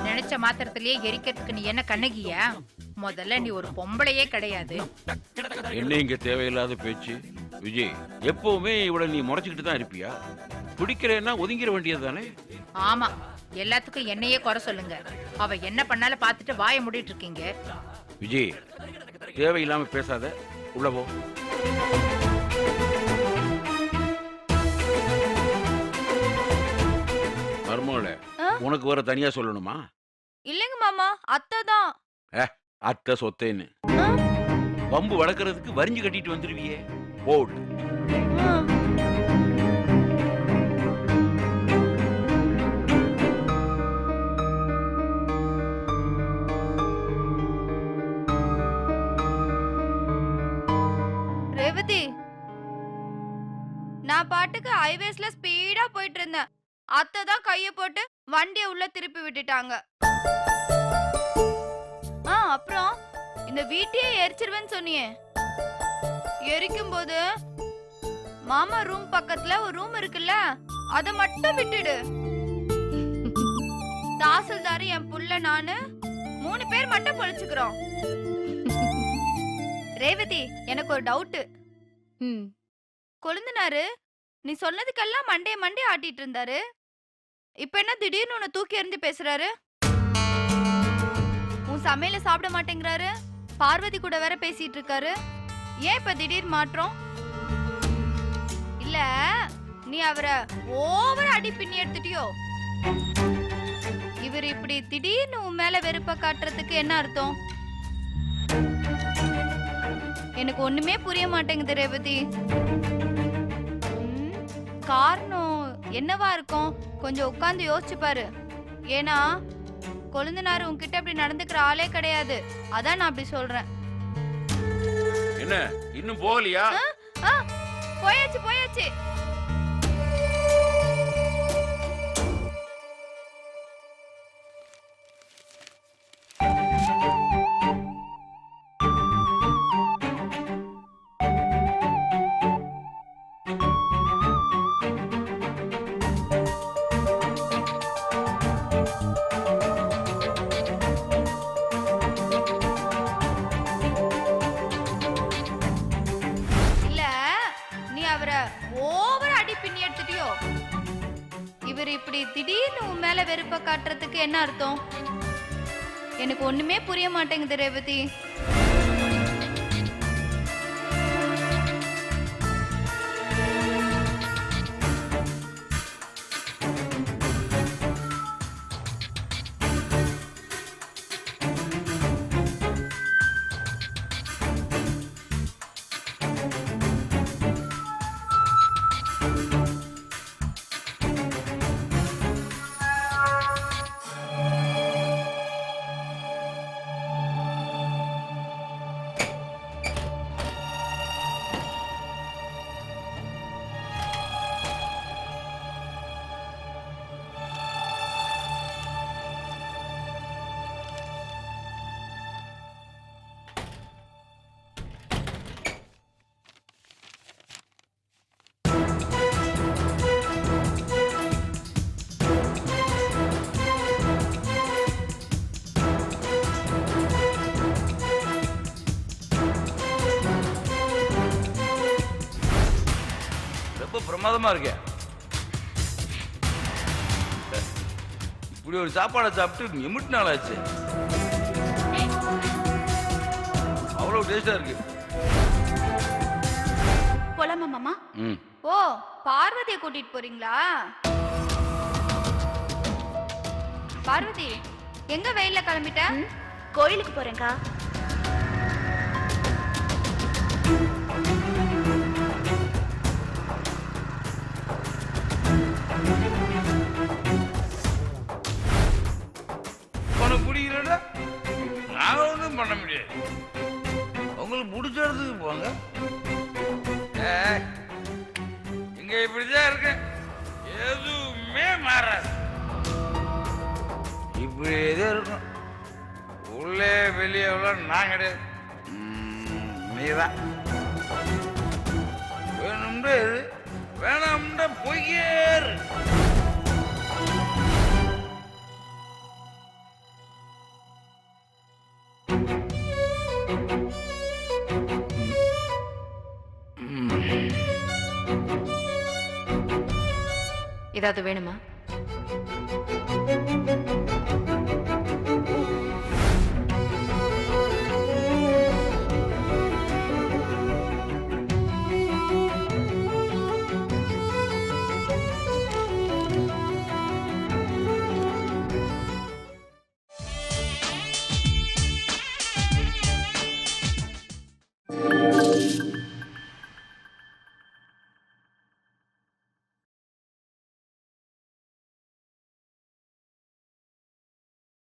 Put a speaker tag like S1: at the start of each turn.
S1: நினைச்ச மாத்திரத்திலேயே எரிக்கிறதுக்கு நீ என்ன கண்ணகியா? முதல்ல நீ ஒரு பொம்பளையே கிடையாது.
S2: என்ன இங்க தேவையில்லாத பேச்சு? விஜய், எப்பவுமே இவளை நீ முறைச்சுக்கிட்டு தான் இருப்பியா? பிடிக்கிறேன்னா ஒதுங்கிட வேண்டியது தானே?
S1: ஆமா, எல்லாத்துக்கும் என்னையே குறை சொல்லுங்க. அவ என்ன பண்ணாலும் பார்த்துட்டு வாய மூடிட்டு இருக்கீங்க.
S2: விஜய், தேவையில்லாம பேசாத, உள்ள போ. மருமகளே, உனக்கு வர தனியா சொல்லணுமா?
S3: இல்லங்க மாமா, அத்தை தான்.
S2: அத்தை சொத்தேன்னு வம்பு வளர்க்கறதுக்கு வரிஞ்சு கட்டிட்டு வந்துருவியே. போடு.
S3: ரேவதி, நான் பாட்டுக்கு ஹைவேஸ்ல ஸ்பீடா போயிட்டு இருந்தேன். அத்தை தான் கைய போட்டு வண்டியை உள்ள திருப்பி விட்டுட்டாங்க. அப்புறம் இந்த வீட்டையே எரிச்சிருவேன்னு சொன்னியே, எரிக்கும் போது மாமா ரூம் பக்கத்துல ஒரு ரூம் இருக்குல்ல, அத மட்டும் விட்டுடு. தாசில்தார், என் புள்ள, நானு 3 பேர் மட்டும் பொழிச்சுக்கிறோம். ரேவதி, எனக்கு ஒரு டவுட். கொழுந்தனாரு நீ சொன்னதுக்கெல்லாம் மண்டே ஆட்டிட்டு இருந்தாரு. இப்ப என்ன திடீர்னு உன்னை தூக்கி எறிஞ்சு பேசுறாரு? உன் சமையல சாப்பிட மாட்டேங்கிறாரு, பார்வதி கூட வேற பேசிட்டு இருக்காரு. ஏன் இப்ப திடீர் மாற்றம்? இல்ல நீ அவரை ஓவரா அடி பின்னி எடுத்துட்டியோ? இவர் இப்படி திடீர்னு உன் மேல வெறுப்ப காட்டுறதுக்கு என்ன அர்த்தம்? எனக்கு ஒண்ணுமே புரிய மாட்டேங்குது ரேவதி. காரணம் என்னவா இருக்கும்? கொஞ்சம் உட்கார்ந்து யோசிச்சு பாரு. ஏன்னா கொழுந்தனார் உன்கிட்ட அப்படி நடந்துக்கிற ஆளே கிடையாது. அதான் நான் அப்படி சொல்றேன்.
S2: என்ன இன்னும் போகலையா?
S3: போயாச்சு. ஓவரா அடி பின்னி எடுத்துட்டியோ? இவர் இப்படி திடீர்னு உன் மேல வெறுப்ப காட்டுறதுக்கு என்ன அர்த்தம்? எனக்கு ஒண்ணுமே புரிய மாட்டேங்குது ரேவதி.
S2: பிரமாதமா இருக்க. இப்படி ஒரு சாப்பாடை சாப்பிட்டு எம்பிட்டு நாள் ஆச்சு. அவ்வளவு டேஸ்டா இருக்கு.
S3: போலாமா மாமா? ஓ, பார்வதியை கூட்டிட்டு போறீங்களா? பார்வதி, எங்க வெயில்ல கிளம்பிட்ட?
S4: கோயிலுக்கு போறேன்க்கா.
S2: பண்ண முடியாது. உங்களுக்கு பிடிச்ச இடத்துக்கு போங்க. இங்க இப்படிதான் இருக்கு, எதுவுமே மாறாது. இப்படிதான் இருக்கும். உள்ளே வெளியே நான் கிடையாது, நீதான். வேணும்ன்ற வேணாம்ன்ற பொய்யேறு.
S4: ஏதாவது வேணுமா?